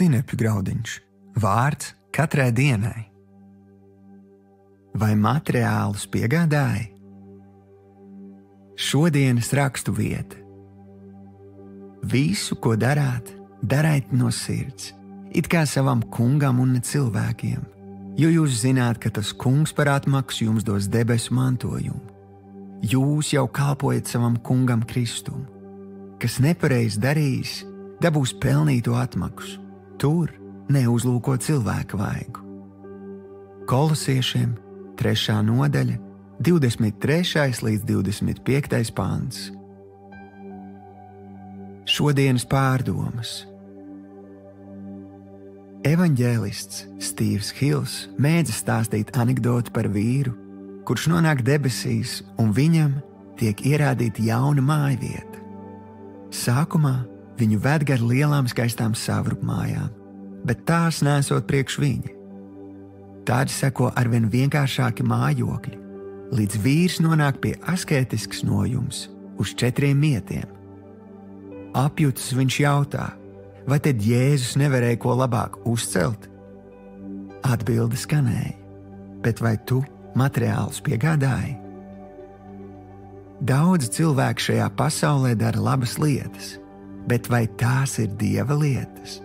sinepju graudiņš, vārds katrai dienai. Vai materiālus piegādāji? Šodienas rakstu vieta. Visu, ko darāt, dariet no sirds, it kā savam kungam un ne cilvēkiem, jo jūs zināt, ka tas kungs par atmaksu jums dos debesu mantojumu. Jūs jau kalpojat savam kungam Kristum. Kas nepareizi darījis, dabūs pelnīto atmaksu. Tur neuzlūko cilvēka vaigu. Kolosiešiem 3. nodaļa, 23. līdz 25. pants. Šodienas pārdomas. Evaņģēlists Stīvs Hils mēdza stāstīt anekdoti par vīru, kurš nonāk debesīs un viņam tiek ierādīta jauna mājvieta. Sākumā viņu ved gar lielām skaistām savrupmājām, bet tās nesot priekš viņa. Tādi seko arvien vienkāršāki mājokļi, līdz vīrs nonāk pie asketisks nojums uz 4 mietiem. Apjutis viņš jautā, vai tad Jēzus nevarēja ko labāk uzcelt? Atbilde skanēja, bet vai tu materiālus piegādāji? Daudz cilvēku šajā pasaulē dara labas lietas, bet vai tās ir Dieva lietas?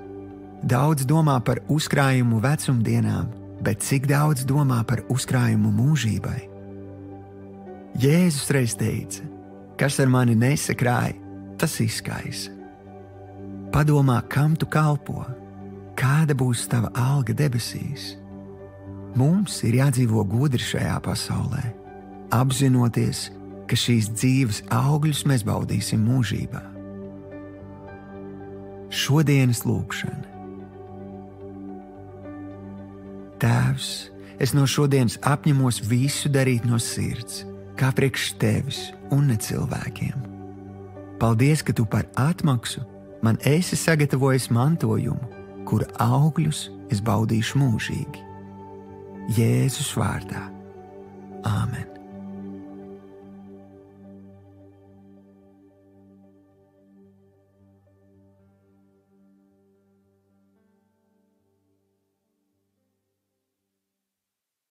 Daudz domā par uzkrājumu vecumdienām, bet cik daudz domā par uzkrājumu mūžībai? Jēzus reiz teica, kas ar mani nesakrāja, tas izkaisa. Padomā, kam tu kalpo, kāda būs tava alga debesīs. Mums ir jādzīvo gudri šajā pasaulē, apzinoties, ka šīs dzīves augļus mēs baudīsim mūžībā. Šodienas lūkšana. Tēvs, es no šodienas apņemos visu darīt no sirds, kā priekš tevis un ne cilvēkiem. Paldies, ka tu par atmaksu man esi sagatavojis mantojumu, kura augļus es baudīšu mūžīgi. Jēzus vārdā. Āmen.